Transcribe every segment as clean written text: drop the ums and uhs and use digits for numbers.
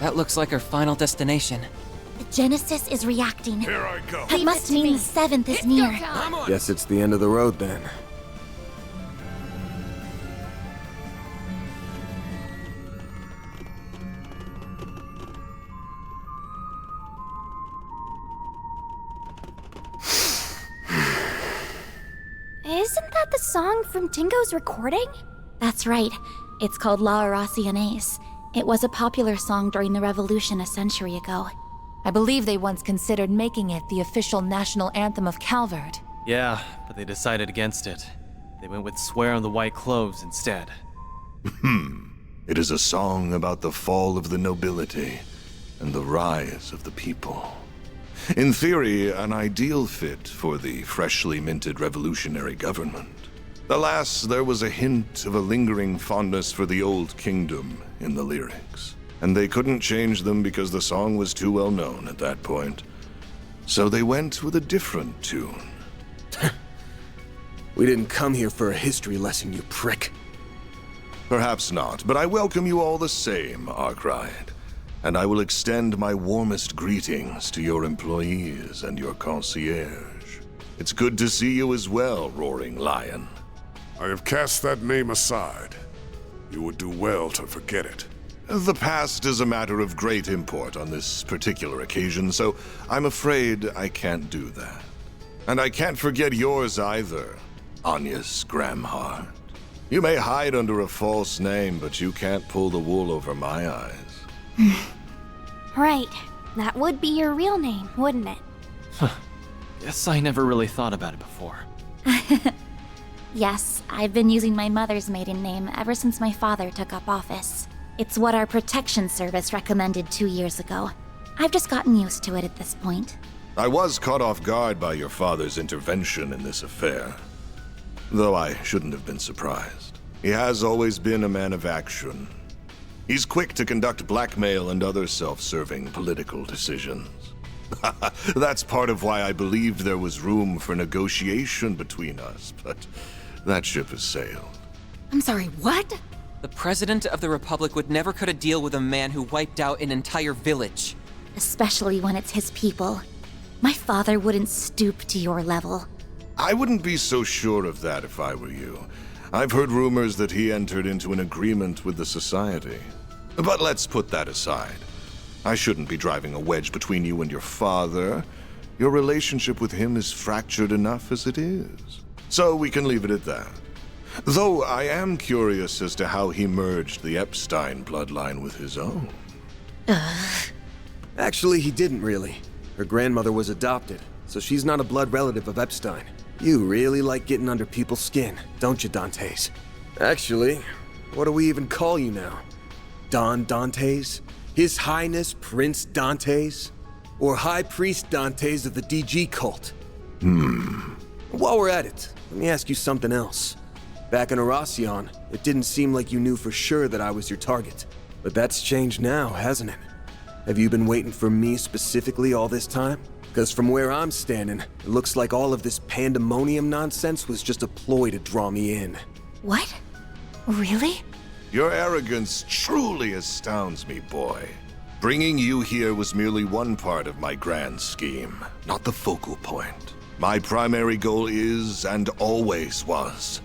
That looks like our final destination. The Genesis is reacting. Here I go. That must mean the 7th is near. Guess it's the end of the road then. Isn't that the song from Dingo's recording? That's right. It's called La Horacianaise. It was a popular song during the revolution a century ago. I believe they once considered making it the official national anthem of Calvert. Yeah, but they decided against it. They went with Swear on the White Cloves instead. It is a song about the fall of the nobility and the rise of the people. In theory, an ideal fit for the freshly minted revolutionary government. Alas, there was a hint of a lingering fondness for the old kingdom in the lyrics, and they couldn't change them because the song was too well known at that point. So they went with a different tune. We didn't come here for a history lesson, you prick. Perhaps not, but I welcome you all the same, Arkwright. And I will extend my warmest greetings to your employees and your concierge. It's good to see you as well, Roaring Lion. I have cast that name aside. You would do well to forget it. The past is a matter of great import on this particular occasion, so I'm afraid I can't do that. And I can't forget yours either, Agnes Gramhart. You may hide under a false name, but you can't pull the wool over my eyes. Right. That would be your real name, wouldn't it? Guess I never really thought about it before. Yes, I've been using my mother's maiden name ever since my father took up office. It's what our protection service recommended 2 years ago. I've just gotten used to it at this point. I was caught off guard by your father's intervention in this affair. Though I shouldn't have been surprised. He has always been a man of action. He's quick to conduct blackmail and other self-serving political decisions. That's part of why I believed there was room for negotiation between us, but that ship has sailed. I'm sorry, what? The President of the Republic would never cut a deal with a man who wiped out an entire village. Especially when it's his people. My father wouldn't stoop to your level. I wouldn't be so sure of that if I were you. I've heard rumors that he entered into an agreement with the Society. But let's put that aside. I shouldn't be driving a wedge between you and your father. Your relationship with him is fractured enough as it is. So we can leave it at that. Though I am curious as to how he merged the Epstein bloodline with his own. Actually, he didn't really. Her grandmother was adopted, so she's not a blood relative of Epstein. You really like getting under people's skin, don't you, Dantes? Actually, what do we even call you now? Don Dantes? His Highness Prince Dantes? Or High Priest Dantes of the DG cult? While we're at it, let me ask you something else. Back in Horacion, it didn't seem like you knew for sure that I was your target. But that's changed now, hasn't it? Have you been waiting for me specifically all this time? Because from where I'm standing, it looks like all of this pandemonium nonsense was just a ploy to draw me in. What? Really? Your arrogance truly astounds me, boy. Bringing you here was merely one part of my grand scheme, not the focal point. My primary goal is, and always was,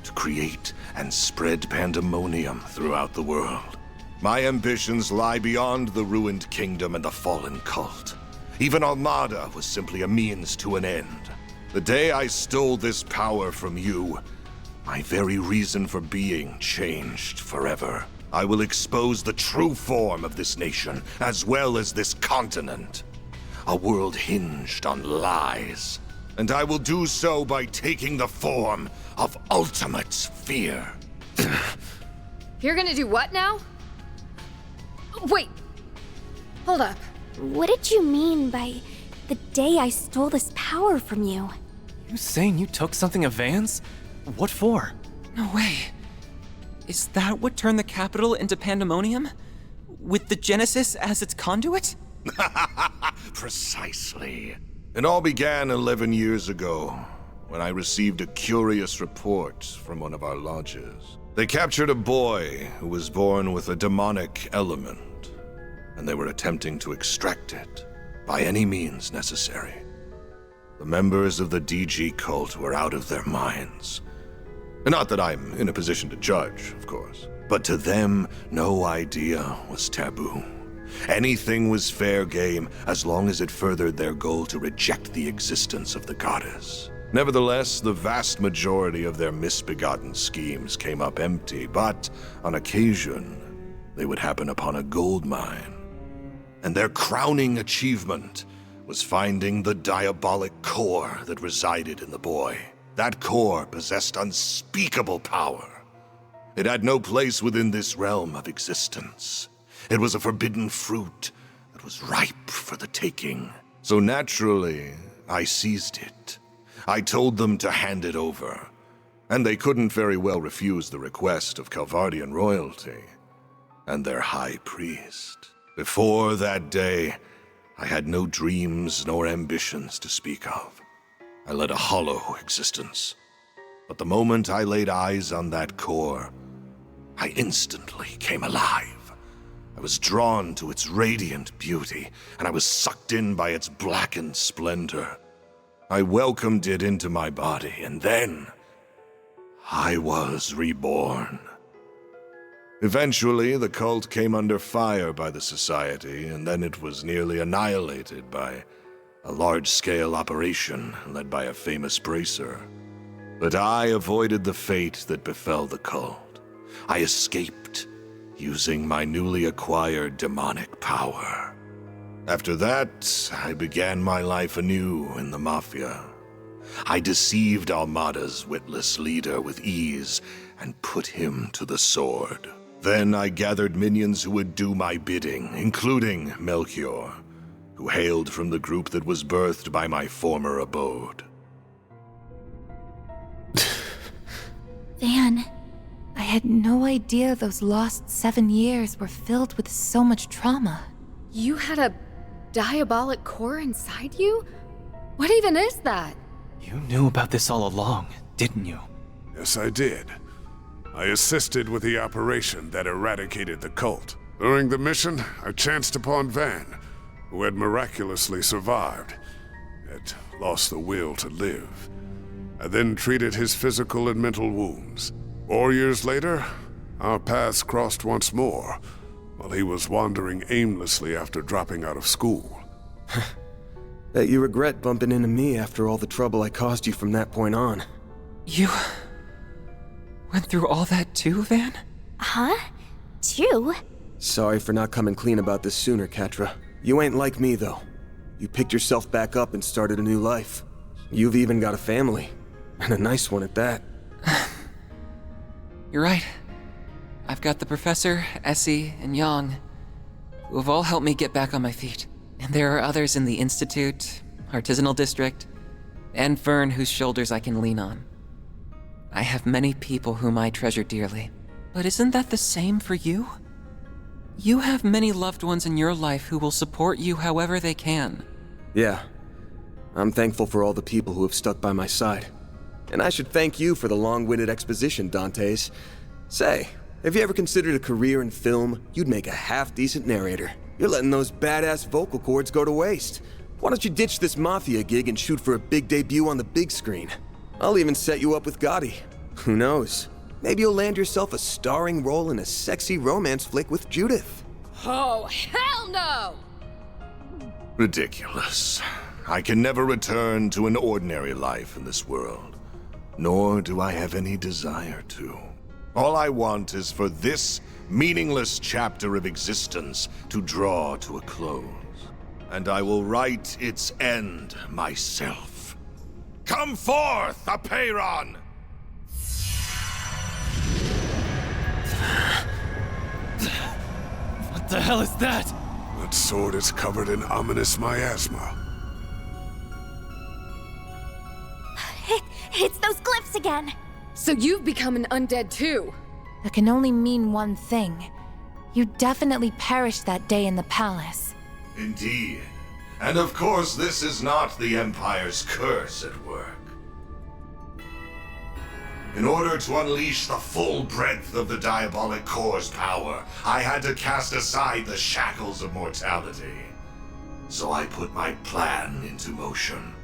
to create and spread pandemonium throughout the world. My ambitions lie beyond the ruined kingdom and the fallen cult. Even Armada was simply a means to an end. The day I stole this power from you, my very reason for being changed forever. I will expose the true form of this nation, as well as this continent. A world hinged on lies. And I will do so by taking the form of ultimate fear. You're gonna do what now? Wait! Hold up. What did you mean by the day I stole this power from you? You saying you took something of Van's? What for? No way. Is that what turned the capital into pandemonium? With the Genesis as its conduit? Precisely. It all began 11 years ago, when I received a curious report from one of our lodges. They captured a boy who was born with a demonic element. and they were attempting to extract it by any means necessary. The members of the DG cult were out of their minds. Not that I'm in a position to judge, of course, but to them, no idea was taboo. Anything was fair game as long as it furthered their goal to reject the existence of the goddess. Nevertheless, the vast majority of their misbegotten schemes came up empty, but on occasion, they would happen upon a gold mine. And their crowning achievement was finding the diabolic core that resided in the boy. That core possessed unspeakable power. It had no place within this realm of existence. It was a forbidden fruit that was ripe for the taking. So naturally, I seized it. I told them to hand it over, and they couldn't very well refuse the request of Calvardian royalty and their high priest. Before that day, I had no dreams nor ambitions to speak of. I led a hollow existence. But the moment I laid eyes on that core, I instantly came alive. I was drawn to its radiant beauty, and I was sucked in by its blackened splendor. I welcomed it into my body, and then I was reborn. Eventually, the cult came under fire by the Society, and then it was nearly annihilated by a large-scale operation led by a famous bracer. But I avoided the fate that befell the cult. I escaped, using my newly acquired demonic power. After that, I began my life anew in the Mafia. I deceived Almada's witless leader with ease and put him to the sword. Then I gathered minions who would do my bidding, including Melchior, who hailed from the group that was birthed by my former abode. Van, I had no idea those lost 7 years were filled with so much trauma. You had a diabolic core inside you? What even is that? You knew about this all along, didn't you? Yes, I did. I assisted with the operation that eradicated the cult. During the mission, I chanced upon Van, who had miraculously survived, yet lost the will to live. I then treated his physical and mental wounds. 4 years later, our paths crossed once more, while he was wandering aimlessly after dropping out of school. Bet you regret bumping into me after all the trouble I caused you from that point on. You went through all that too, Van? Huh? Two? Sorry for not coming clean about this sooner, Catra. You ain't like me, though. You picked yourself back up and started a new life. You've even got a family, and a nice one at that. You're right. I've got the Professor, Essie, and Yang, who have all helped me get back on my feet. And there are others in the Institute, Artisanal District, and Fern whose shoulders I can lean on. I have many people whom I treasure dearly. But isn't that the same for you? You have many loved ones in your life who will support you however they can. Yeah. I'm thankful for all the people who have stuck by my side. And I should thank you for the long-winded exposition, Dantes. Say, have you ever considered a career in film? You'd make a half-decent narrator. You're letting those badass vocal cords go to waste. Why don't you ditch this Mafia gig and shoot for a big debut on the big screen? I'll even set you up with Gotti. Who knows? Maybe you'll land yourself a starring role in a sexy romance flick with Judith. Oh, hell no! Ridiculous. I can never return to an ordinary life in this world, nor do I have any desire to. All I want is for this meaningless chapter of existence to draw to a close, and I will write its end myself. Come forth, Apeiron! What the hell is that? That sword is covered in ominous miasma. It's those glyphs again! So you've become an undead too? That can only mean one thing. You definitely perished that day in the palace. Indeed. And of course, this is not the Empire's curse at work. In order to unleash the full breadth of the Diabolic Core's power, I had to cast aside the shackles of mortality. So I put my plan into motion.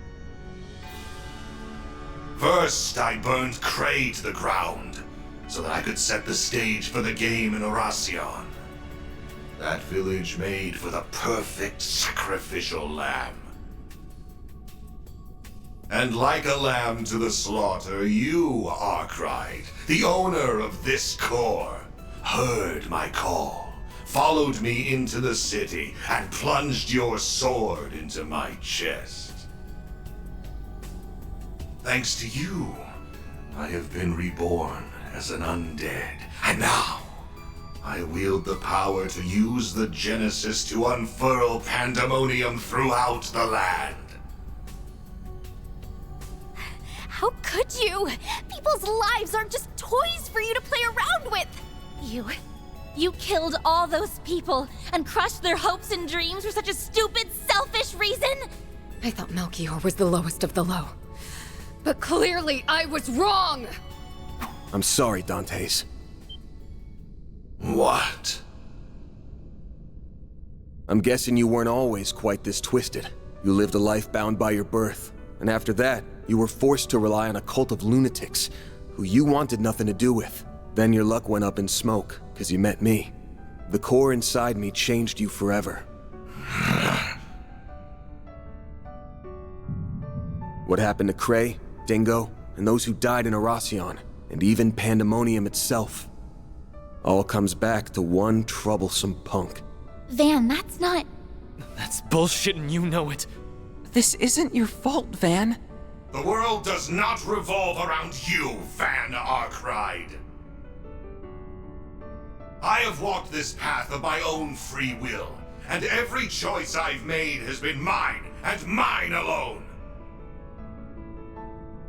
First, I burned Cray to the ground, so that I could set the stage for the game in Oracion. That village made for the perfect sacrificial lamb. And like a lamb to the slaughter, you, Arkwright, the owner of this core, heard my call, followed me into the city, and plunged your sword into my chest. Thanks to you, I have been reborn as an undead, and now I wield the power to use the Genesis to unfurl pandemonium throughout the land. How could you? People's lives aren't just toys for you to play around with! You killed all those people and crushed their hopes and dreams for such a stupid, selfish reason? I thought Melchior was the lowest of the low. But clearly I was wrong! I'm sorry, Dantes. What? I'm guessing you weren't always quite this twisted. You lived a life bound by your birth, and after that, you were forced to rely on a cult of lunatics who you wanted nothing to do with. Then your luck went up in smoke, because you met me. The core inside me changed you forever. What happened to Cray, Dingo, and those who died in Oracion, and even Pandemonium itself, all comes back to one troublesome punk. Van, that's not... That's bullshit and you know it. This isn't your fault, Van. The world does not revolve around you, Van Arkwright. I have walked this path of my own free will, and every choice I've made has been mine, and mine alone.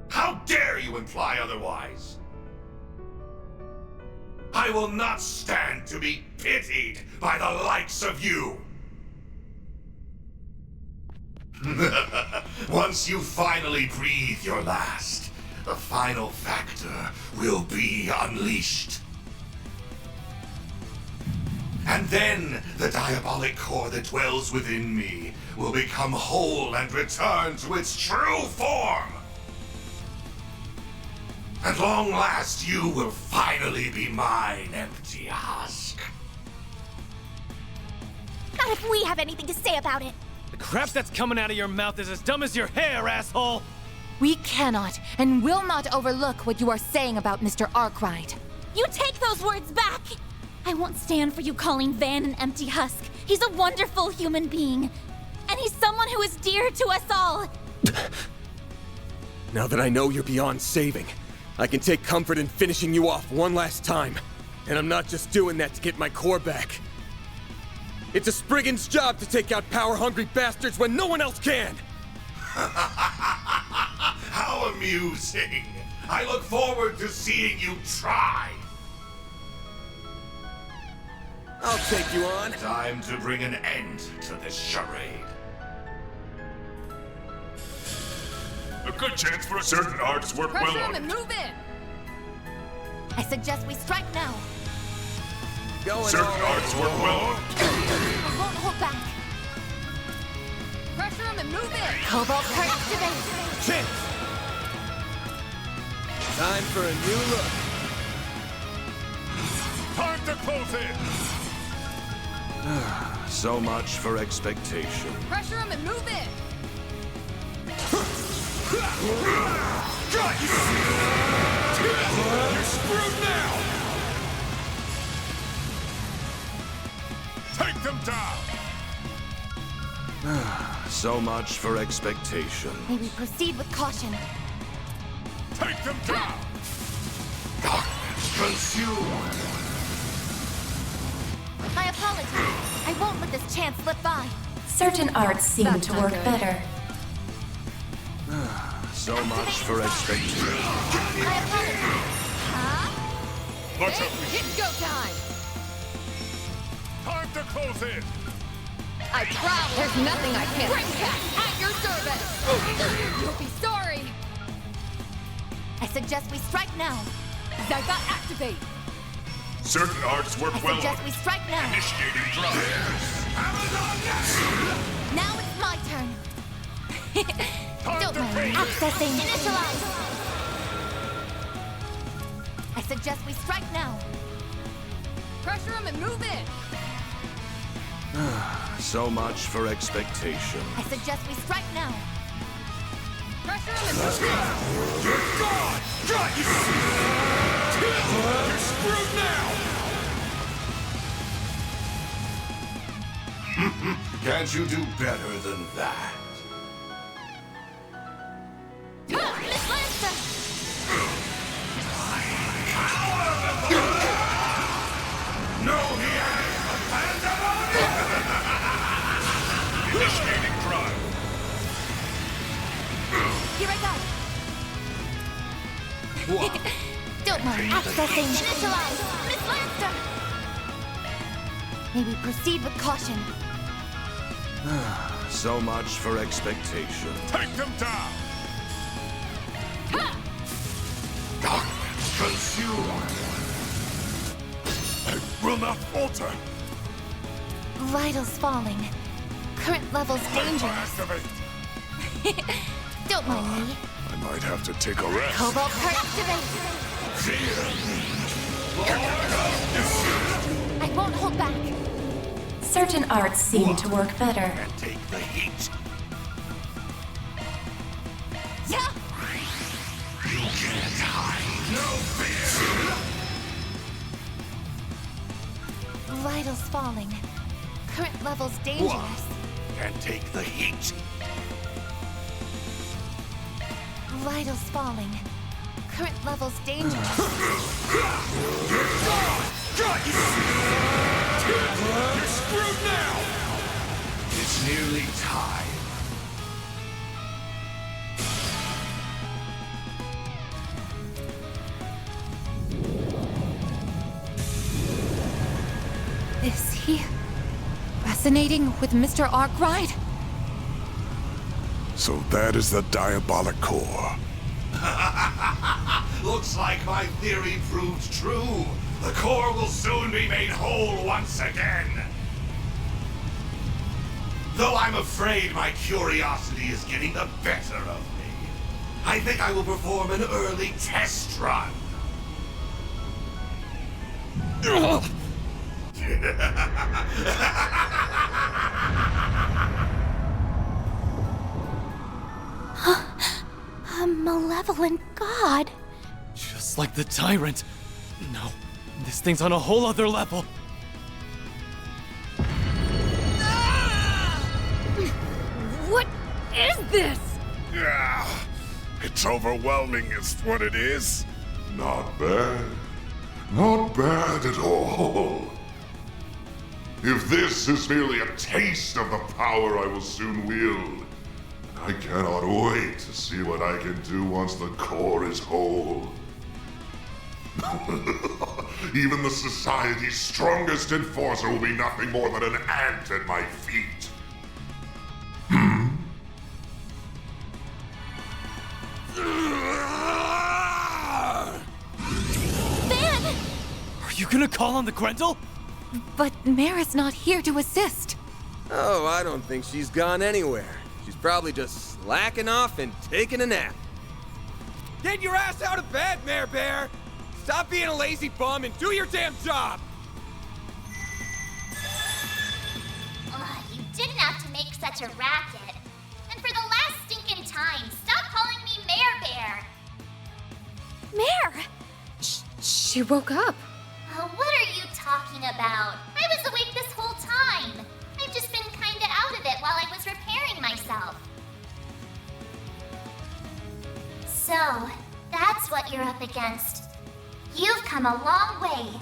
How dare you imply otherwise? I will not stand to be pitied by the likes of you. Once you finally breathe your last, the final factor will be unleashed. And then the diabolic core that dwells within me will become whole and return to its true form. At long last, you will finally be mine, empty husk. Not if we have anything to say about it! The crap that's coming out of your mouth is as dumb as your hair, asshole! We cannot and will not overlook what you are saying about Mr. Arkwright. You take those words back! I won't stand for you calling Van an empty husk. He's a wonderful human being. And he's someone who is dear to us all. Now that I know you're beyond saving, I can take comfort in finishing you off one last time. And I'm not just doing that to get my core back. It's a Spriggan's job to take out power-hungry bastards when no one else can! How amusing! I look forward to seeing you try! I'll take you on. Time to bring an end to this charade. A good chance for a certain artist work Pressure well him on and it. move in! I suggest we strike now. Going Certain all artists work well on it. I won't hold back. Pressure him and move in! Cobalt Card activate. Chance! Time for a new look. Time to close in. So much for expectation. Pressure him and move in! You're screwed now. Take them down. So much for expectation. May we proceed with caution. Take them down. Consume! My apologies. I won't let this chance slip by. Certain arts seem to work better. So much for expectation. My apologies. Much It's go time! Time to close in. I prowl. There's nothing I can't bring back at your service! You'll be sorry! I suggest we strike now. Zygot activate! Certain arts work I well suggest on we strike now. initiating drive. Now it's my turn. Don't mind me. Accessing. Initialize. I suggest we strike now. Pressure him and move in! So much for expectation. I suggest we strike now. Pressure him and move in! You're gone! Got you! You're screwed now! Can't you do better than that? Miss Lancer! No, he ain't! Initiating drive. Here I go. What? Don't mind. Accessing. Initialize. Miss Lancer! May we proceed with caution. So much for expectation. Take them down! Consume! I will not falter! Vitals falling. Current levels dangerous. Activate! Don't mind me. I might have to take a rest. Cobalt current activate. I won't hold back. Certain arts seem to work better. And take the heat. Yeah! You can't hide. No fear. Vitals falling. Current levels dangerous. And take the heat. Vitals falling. Current levels dangerous. Got you! You're screwed now! It's nearly time. Is he resonating with Mr. Arkwright? So that is the diabolic core. Looks like my theory proved true. The core will soon be made whole once again. Though I'm afraid my curiosity is getting the better of me, I think I will perform an early test run. A malevolent god. Just like the tyrant. No, this thing's on a whole other level. What is this? Yeah, it's overwhelming is what it is. Not bad. Not bad at all. If this is merely a taste of the power I will soon wield, I cannot wait to see what I can do once the core is whole. Even the Society's strongest enforcer will be nothing more than an ant at my feet. Van! Are you gonna call on the Grendel? But Mara's not here to assist. Oh, I don't think she's gone anywhere. She's probably just slacking off and taking a nap. Get your ass out of bed, Mare Bear! Stop being a lazy bum and do your damn job! You didn't have to make such a racket. And for the last stinking time, stop calling me Mare Bear. Mare! She woke up. What are you talking about? I was awake this whole time. I've just been kinda out of it while I was repairing myself. So, that's what you're up against. You've come a long way.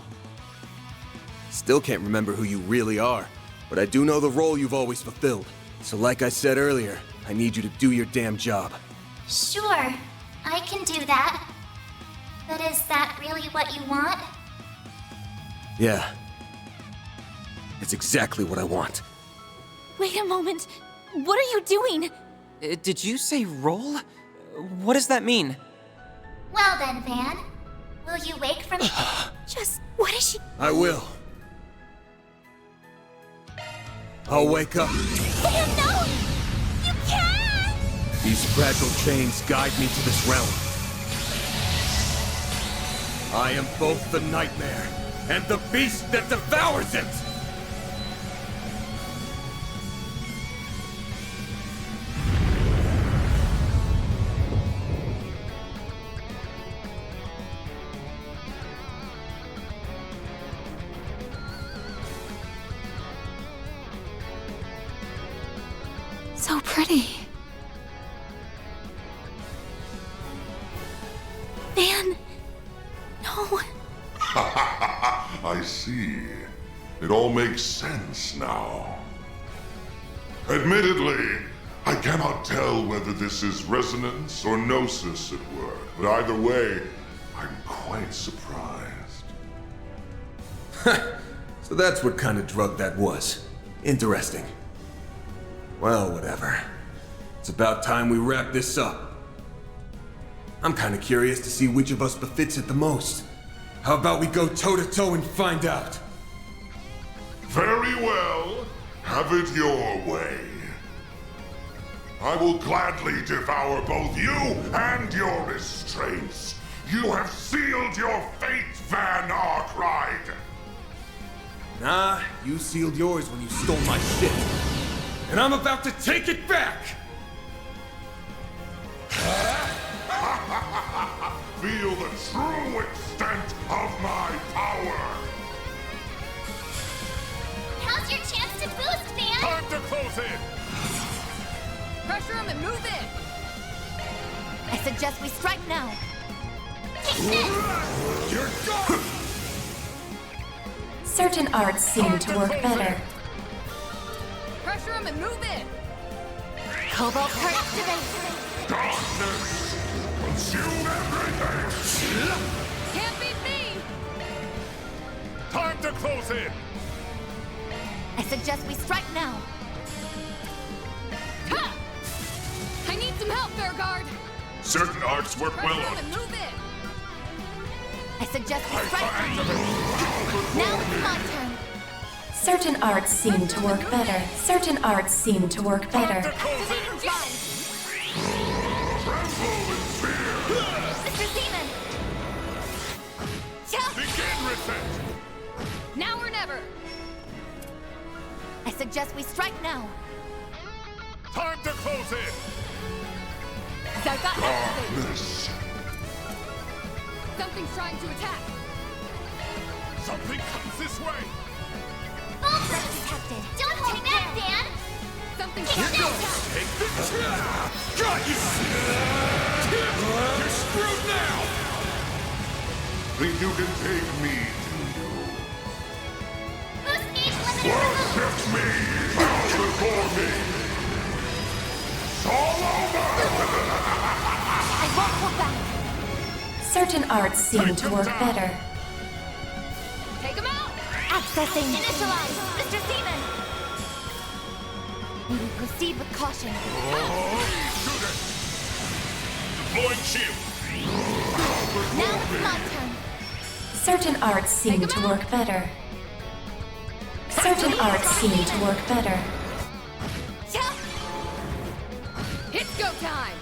Still can't remember who you really are, but I do know the role you've always fulfilled. So like I said earlier, I need you to do your damn job. Sure, I can do that. But is that really what you want? Yeah. It's exactly what I want. Wait a moment. What are you doing? Did you say roll? What does that mean? Well then, Van. Will you wake from... Just, what is she? I will. I'll wake up. Van, no! You can't! These fragile chains guide me to this realm. I am both the nightmare and the beast that devours it! So pretty. Van, no. I see. It all makes sense now. Admittedly, I cannot tell whether this is resonance or gnosis at work, but either way, I'm quite surprised. So that's what kind of drug that was. Interesting. Well, whatever. It's about time we wrap this up. I'm kind of curious to see which of us befits it the most. How about we go toe-to-toe and find out? Very well. Have it your way. I will gladly devour both you and your restraints. You have sealed your fate, Van Arkwright. Nah, you sealed yours when you stole my shit. And I'm about to take it back! Feel the true extent of my power! Now's your chance to boost, Van! Time to close in! Pressure him and move in! I suggest we strike now. Take this! You're gone! Certain arts seem to work better. Pressure him and move in! Cobalt Current activate. Darkness! Consume everything! Can't beat me! Time to close in! I suggest we strike now. Ha! I need some help, Fairguard! Certain arts work well Pressure on him and move in! I suggest we strike now. Now it's my turn. Certain arts seem to work better. Certain arts seem to work better. Mr. Seaman! Begin reset! Now or never! I suggest we strike now. Time to close in! Zargot activate. Darkness! Something's trying to attack! Something comes this way! Bulldog detected! Don't hold back, Van! Something's Take trying to this! attack! Take this! Got you! You're screwed now! Think you can take me, do you? Boost gauge limiter Worship me! Bow before me! It's all over! I won't hold back. Certain arts seem to work better. Take him out! Accessing. Initialize! Mr. Seaman! We will proceed with caution. Shoot it! Deploying shield! Now it's my turn. Certain arts seem to work better. Certain arts seem to work better. It's go time!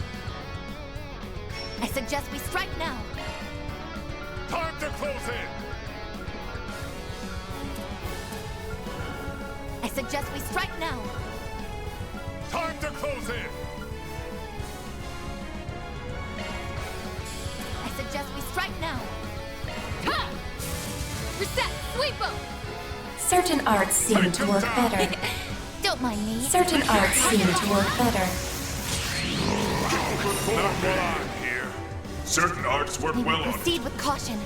I suggest we strike now. Time to close in! I suggest we strike now. Time to close in! I suggest we strike now. Ha! Reset! Sweep him! Certain arts seem to work better. Don't mind me. Certain arts seem to work better. Not while I'm here. Certain arts work We well will on it. proceed with caution.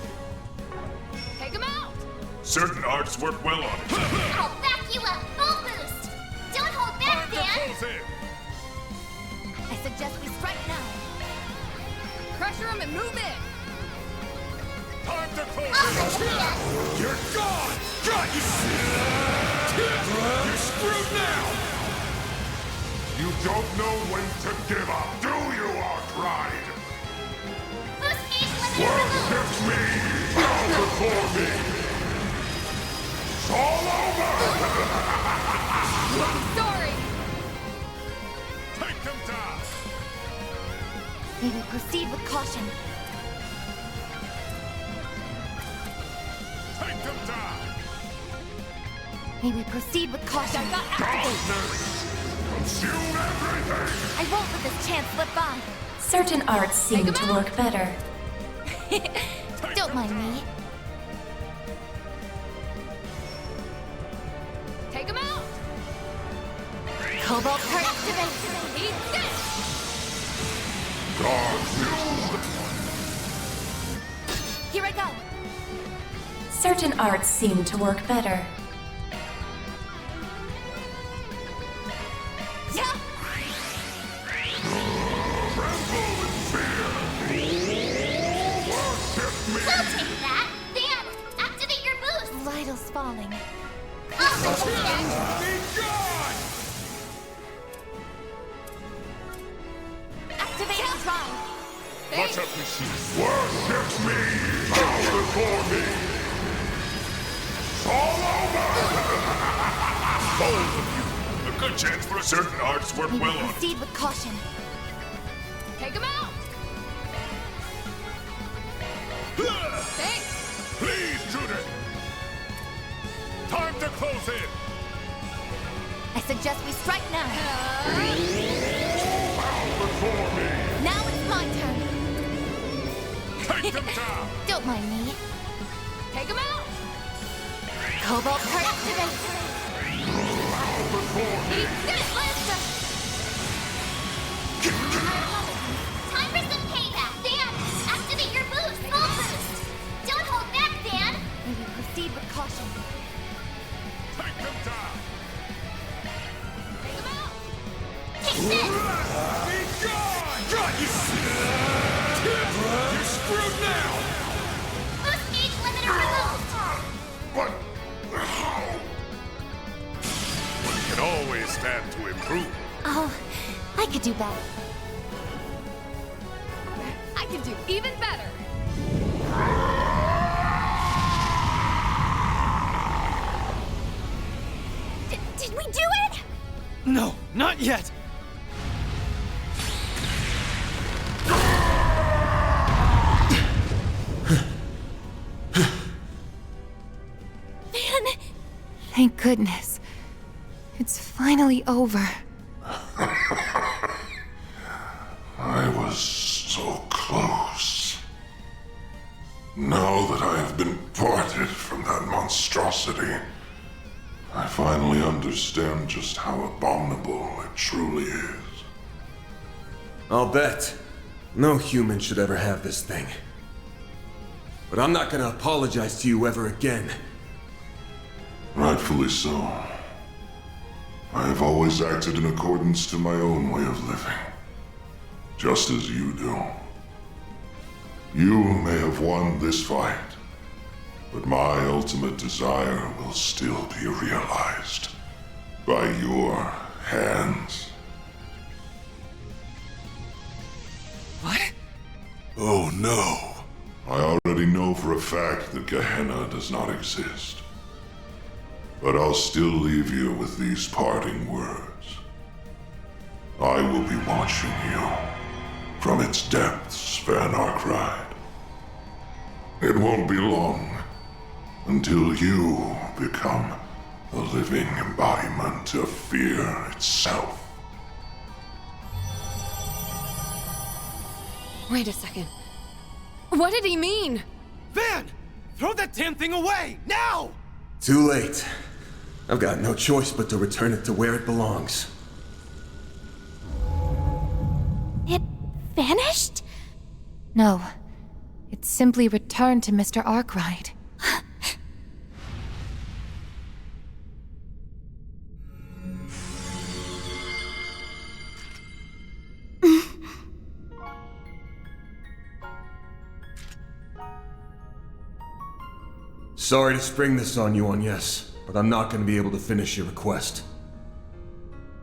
Take him out! Certain arts work well on it. I'll back you up! Full boost! Don't hold back, Time to Van! close in! I suggest we strike now. Pressure him and move in! Time to close I'll in! finish you! You're gone! Got you! You're screwed now! You don't know when to give up, do you, Arkwright? Boost gauge Worship me! Bow before me! It's all over! Sorry! Take them down! May we proceed with caution. Take them down! May we proceed with caution. Darkness! Consume everything! I won't let this chance slip by. Certain arts seem to work better. Don't mind me. Take him out! Cobalt Current activate. Eat this! Darkness! Here I go. Certain arts seem to work better. Yeah. We'll take that! Dan, activate your boost! Vitals falling. Awesome! Activate and drive. What's up, machine? Worship me! Bow before me! It's all over! Bold of you! A good chance for a certain arts work May we well on. proceed with caution. Take him out! Thanks! Please, Judith! Time to close in! I suggest we strike now. Bow before me! Now it's my turn. Take them down! Don't mind me. Take him out! Cobalt Current activate. Bow before me! Eat this! Time for some payback! Dan, activate your boost! Full boost! Don't hold back, Dan! May we proceed with caution. Take them down! Take him out! Take this! Be gone! God, you're screwed now! Boost gauge limiter removed! But how? One can always stand to improve. Oh, I could do better. I can do even better! Did we do it? No, not yet! Man, Thank goodness. It's finally over. I was so close. Now that I have been parted from that monstrosity, I finally understand just how abominable it truly is. I'll bet. No human should ever have this thing. But I'm not gonna apologize to you ever again. Rightfully so. I have always acted in accordance to my own way of living. Just as you do. You may have won this fight, but my ultimate desire will still be realized by your hands. What? Oh no. I already know for a fact that Gehenna does not exist. But I'll still leave you with these parting words. I will be watching you from its depths, Van Arkwright. It won't be long until you become the living embodiment of fear itself. Wait a second. What did he mean? Van! Throw that damn thing away! Now! Too late. I've got no choice but to return it to where it belongs. it vanished? No. It simply returned to Mr. Arkwright. Sorry to spring this on you, Agnes, but I'm not going to be able to finish your request.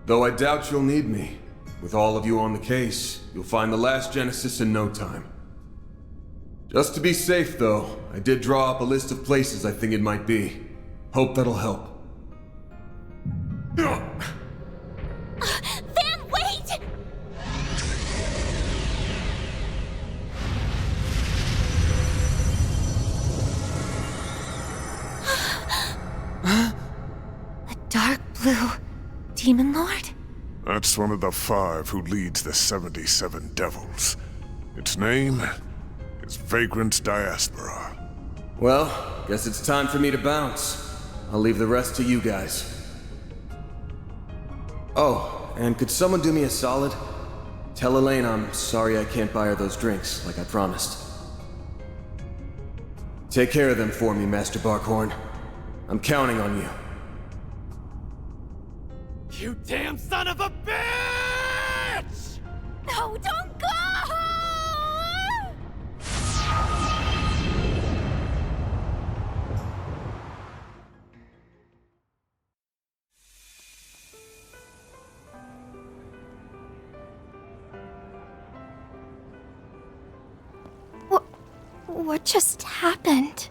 Though I doubt you'll need me. With all of you on the case, you'll find the last Genesis in no time. Just to be safe, though, I did draw up a list of places I think it might be. Hope that'll help. Van, wait! A dark blue demon lord? That's one of the 5 who leads the 77 Devils. Its name is Vagrant Diaspora. Well, guess it's time for me to bounce. I'll leave the rest to you guys. Oh, and could someone do me a solid? Tell Elaine I'm sorry I can't buy her those drinks, like I promised. Take care of them for me, Master Barkhorn. I'm counting on you. You damn son of a bitch! No, don't go! What just happened?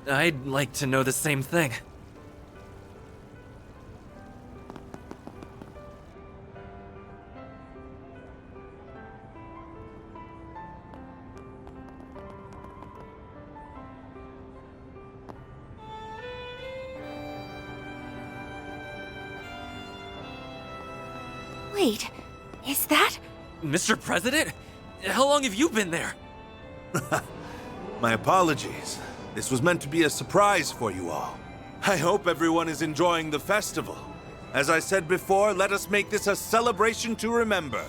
I'd like to know the same thing. Wait, is that? Mr. President? How long have you been there? My apologies. This was meant to be a surprise for you all. I hope everyone is enjoying the festival. As I said before, let us make this a celebration to remember.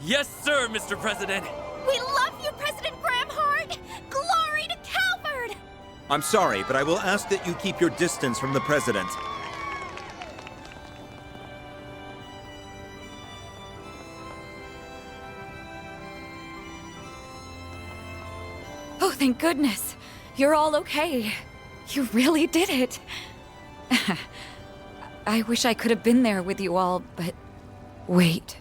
Yes, sir, Mr. President. We love you, President Bramhart! Glory to Calvard! I'm sorry, but I will ask that you keep your distance from the President. Oh, thank goodness. You're all okay. You really did it. I wish I could have been there with you all, but wait.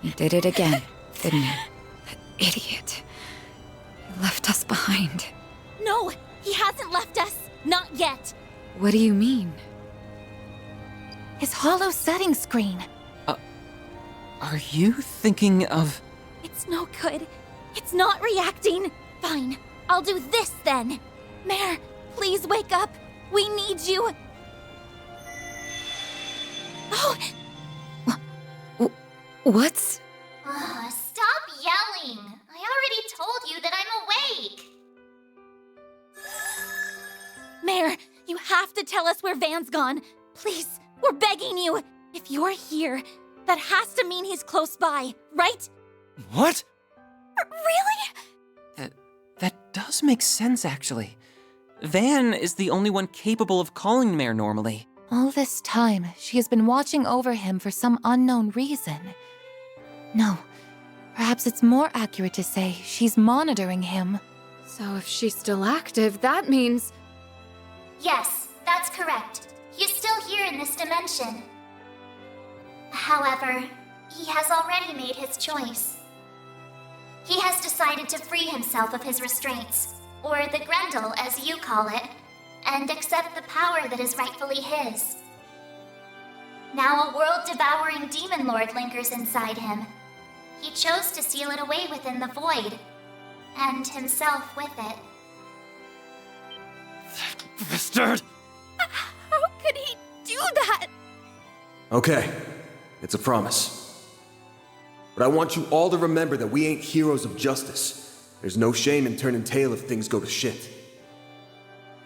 You did it again, didn't you? That idiot. He left us behind. No, he hasn't left us. Not yet. What do you mean? His hollow setting screen. Are you thinking of... It's no good. It's not reacting. Fine, I'll do this then. Mare, please wake up. We need you. Oh! What's... Stop yelling. I already told you that I'm awake. Mare, you have to tell us where Van's gone. Please, we're begging you. If you're here, that has to mean he's close by, right? What? Really? That does make sense, actually. Van is the only one capable of calling Mare normally. All this time, she has been watching over him for some unknown reason. No, perhaps it's more accurate to say she's monitoring him. So if she's still active, that means... Yes, that's correct. He's still here in this dimension. However, he has already made his choice. He has decided to free himself of his restraints, or the Grendel as you call it, and accept the power that is rightfully his. Now a world-devouring demon lord lingers inside him. He chose to seal it away within the void, and himself with it. Bastard! How could he do that? Okay, it's a promise. But I want you all to remember that we ain't heroes of justice. There's no shame in turning tail if things go to shit.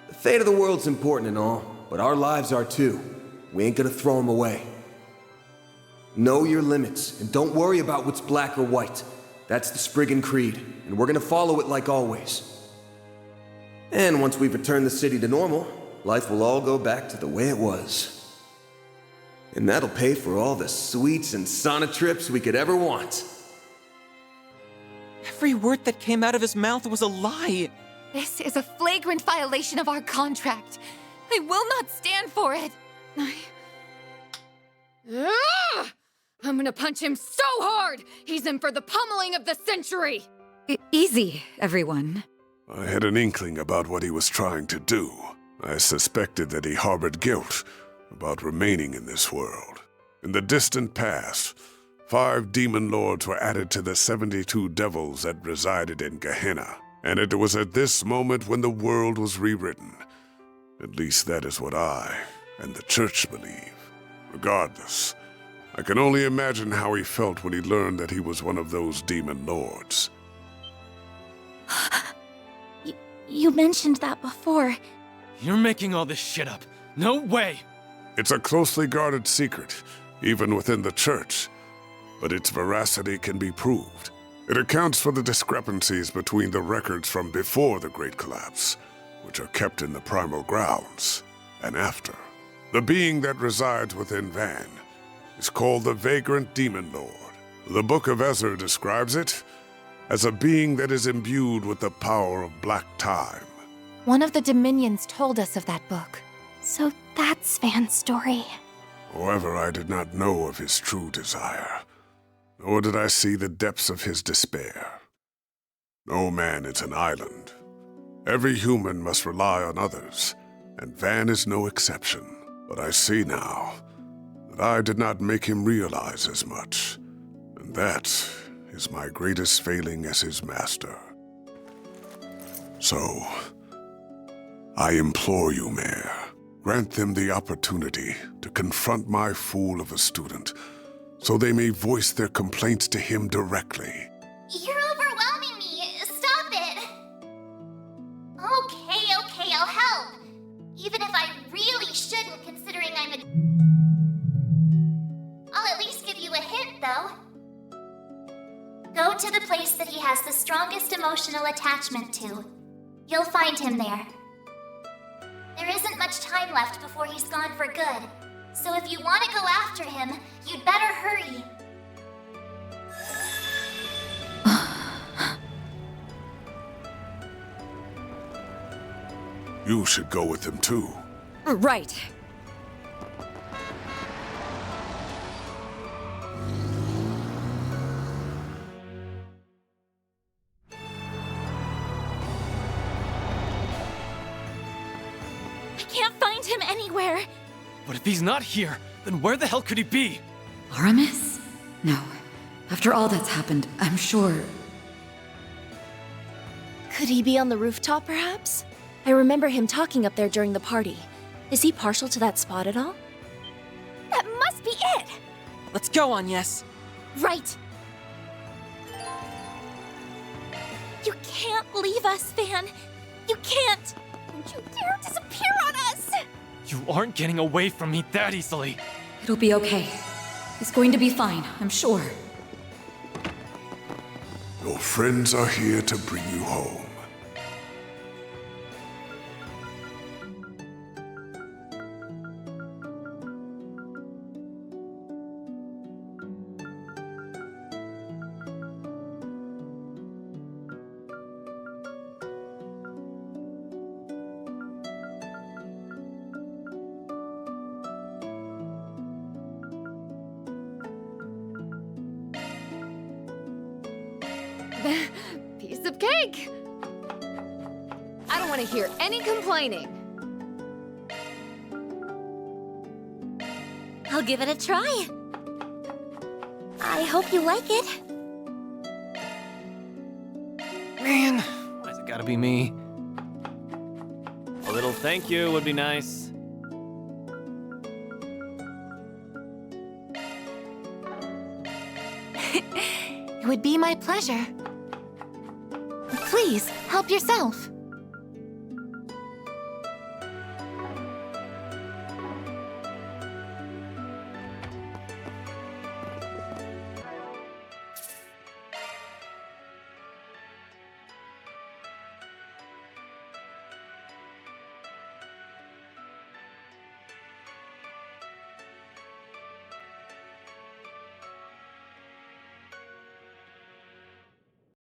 The fate of the world's important and all, but our lives are too. We ain't gonna throw them away. Know your limits, and don't worry about what's black or white. That's the Spriggan Creed, and we're gonna follow it like always. And once we've returned the city to normal, life will all go back to the way it was. And that'll pay for all the sweets and sauna trips we could ever want. Every word that came out of his mouth was a lie. This is a flagrant violation of our contract. I will not stand for it. I'm gonna punch him so hard! He's in for the pummeling of the century! Easy, everyone. I had an inkling about what he was trying to do. I suspected that he harbored guilt about remaining in this world. In the distant past, 5 demon lords were added to the 72 devils that resided in Gehenna. And it was at this moment when the world was rewritten. At least that is what I and the church believe. Regardless, I can only imagine how he felt when he learned that he was one of those demon lords. You mentioned that before. You're making all this shit up. No way! It's a closely guarded secret, even within the church, but its veracity can be proved. It accounts for the discrepancies between the records from before the Great Collapse, which are kept in the primal grounds, and after. The being that resides within Van is called the Vagrant Demon Lord. The Book of Ezra describes it as a being that is imbued with the power of black time. One of the Dominions told us of that book. So that's Van's story. However, I did not know of his true desire, nor did I see the depths of his despair. No man is an island. Every human must rely on others, and Van is no exception. But I see now that I did not make him realize as much, and that is my greatest failing as his master. So, I implore you, Mayor, grant them the opportunity to confront my fool of a student, so they may voice their complaints to him directly. You're overwhelming me. Stop it. Okay, I'll help. Even if I really shouldn't, considering I'm a... I'll at least give you a hint, though. Go to the place that he has the strongest emotional attachment to. You'll find him there. There isn't much time left before he's gone for good. So if you want to go after him, you'd better hurry. You should go with him too. Right. I can't find him anywhere. But if he's not here, then where the hell could he be? Aramis? No. After all that's happened, I'm sure... Could he be on the rooftop, perhaps? I remember him talking up there during the party. Is he partial to that spot at all? That must be it! Let's go, Agnes. Right. You can't leave us, Van. You can't. Don't you dare disappear on us! You aren't getting away from me that easily. It'll be okay. He's going to be fine, I'm sure. Your friends are here to bring you home. Piece of cake! I don't want to hear any complaining. I'll give it a try. I hope you like it. Man, why's it gotta be me? A little thank you would be nice. It would be my pleasure. Please, help yourself.